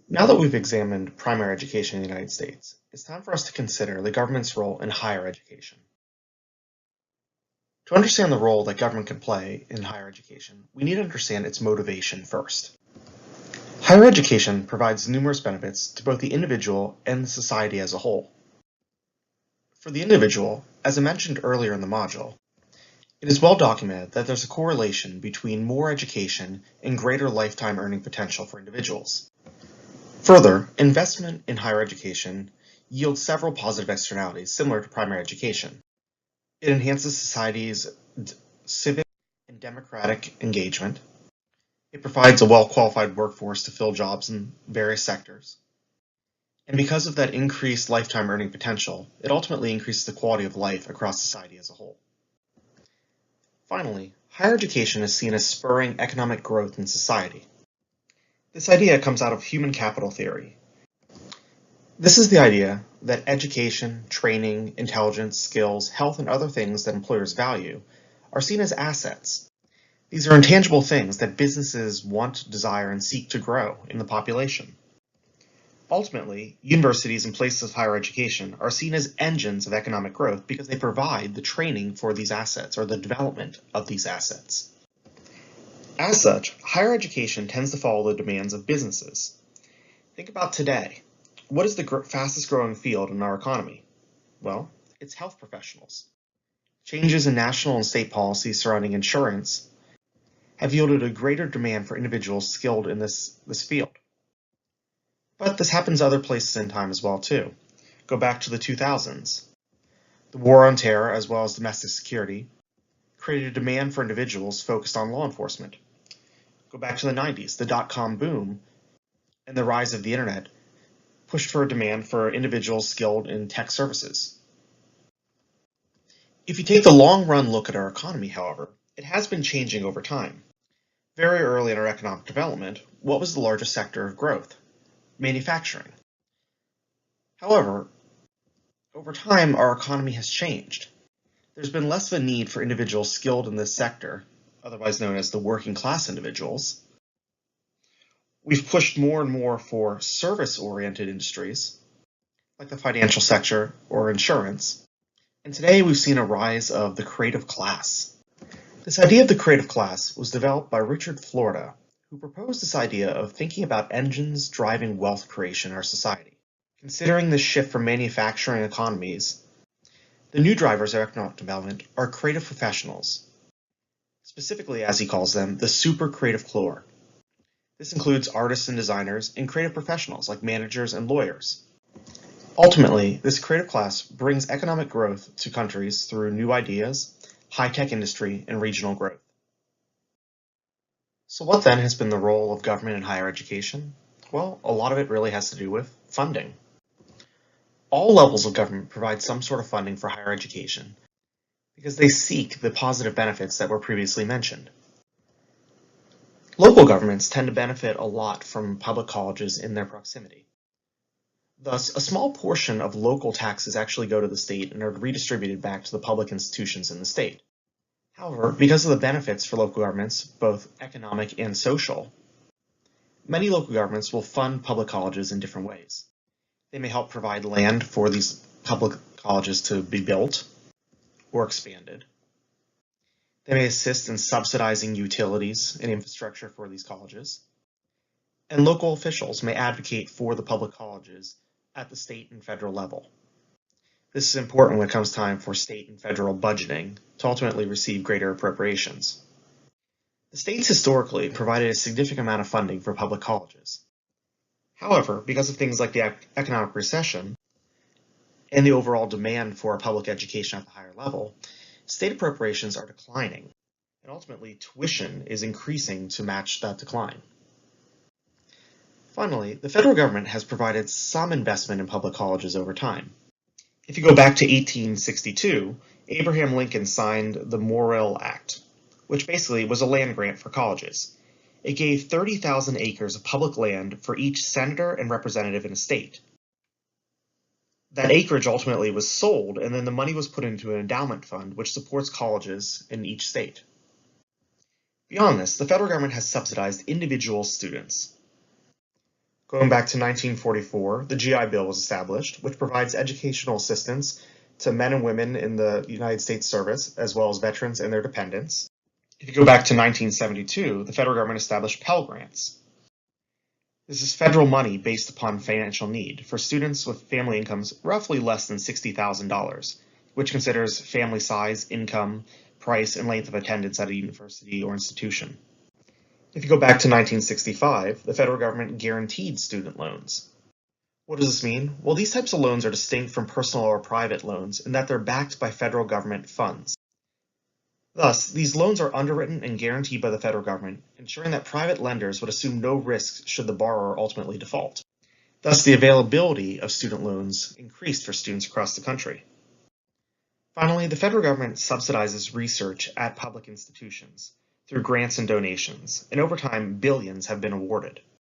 Now that we've examined primary education in the United States, it's time for us to consider the government's role in higher education. To understand the role that government can play in higher education, we need to understand its motivation first. Higher education provides numerous benefits to both the individual and the society as a whole. For the individual, as I mentioned earlier in the module, it is well documented that there's a correlation between more education and greater lifetime earning potential for individuals. Further, investment in higher education yields several positive externalities similar to primary education. It enhances society's civic and democratic engagement. It provides a well-qualified workforce to fill jobs in various sectors. And because of that increased lifetime earning potential, it ultimately increases the quality of life across society as a whole. Finally, higher education is seen as spurring economic growth in society. This idea comes out of human capital theory. This is the idea that education, training, intelligence, skills, health, and other things that employers value are seen as assets. These are intangible things that businesses want, desire, and seek to grow in the population. Ultimately, universities and places of higher education are seen as engines of economic growth because they provide the training for these assets or the development of these assets. As such, higher education tends to follow the demands of businesses. Think about today. What is the fastest growing field in our economy? Well, it's health professionals. Changes in national and state policies surrounding insurance have yielded a greater demand for individuals skilled in this field. But this happens other places in time as well too. Go back to the 2000s. The war on terror as well as domestic security created a demand for individuals focused on law enforcement. Go back to the 90s. The dot-com boom and the rise of the internet pushed for a demand for individuals skilled in tech services. If you take the long-run look at our economy, however, it has been changing over time. Very early in our economic development, what was the largest sector of growth? Manufacturing. However, over time, our economy has changed. There's been less of a need for individuals skilled in this sector, otherwise known as the working class individuals. We've pushed more and more for service-oriented industries, like the financial sector or insurance. And today we've seen a rise of the creative class. This idea of the creative class was developed by Richard Florida, who proposed this idea of thinking about engines driving wealth creation in our society. Considering the shift from manufacturing economies, the new drivers of economic development are creative professionals, specifically, as he calls them, the super creative corps. This includes artists and designers and creative professionals like managers and lawyers. Ultimately, this creative class brings economic growth to countries through new ideas, high-tech industry, and regional growth. So what then has been the role of government in higher education? Well, a lot of it really has to do with funding. All levels of government provide some sort of funding for higher education because they seek the positive benefits that were previously mentioned. Local governments tend to benefit a lot from public colleges in their proximity. Thus, a small portion of local taxes actually go to the state and are redistributed back to the public institutions in the state. However, because of the benefits for local governments, both economic and social, many local governments will fund public colleges in different ways. They may help provide land for these public colleges to be built or expanded. They may assist in subsidizing utilities and infrastructure for these colleges. And local officials may advocate for the public colleges at the state and federal level. This is important when it comes time for state and federal budgeting to ultimately receive greater appropriations. The states historically provided a significant amount of funding for public colleges. However, because of things like the economic recession and the overall demand for public education at the higher level, state appropriations are declining, and ultimately tuition is increasing to match that decline. Finally, the federal government has provided some investment in public colleges over time. If you go back to 1862, Abraham Lincoln signed the Morrill Act, which basically was a land grant for colleges. It gave 30,000 acres of public land for each senator and representative in a state. That acreage ultimately was sold, and then the money was put into an endowment fund which supports colleges in each state. Beyond this, the federal government has subsidized individual students. Going back to 1944, the GI Bill was established, which provides educational assistance to men and women in the United States service, as well as veterans and their dependents. If you go back to 1972, the federal government established Pell Grants. This is federal money based upon financial need for students with family incomes roughly less than $60,000, which considers family size, income, price, and length of attendance at a university or institution. If you go back to 1965, the federal government guaranteed student loans. What does this mean? Well, these types of loans are distinct from personal or private loans in that they're backed by federal government funds. Thus, these loans are underwritten and guaranteed by the federal government, ensuring that private lenders would assume no risks should the borrower ultimately default. Thus, the availability of student loans increased for students across the country. Finally, the federal government subsidizes research at public institutions through grants and donations, and over time, billions have been awarded.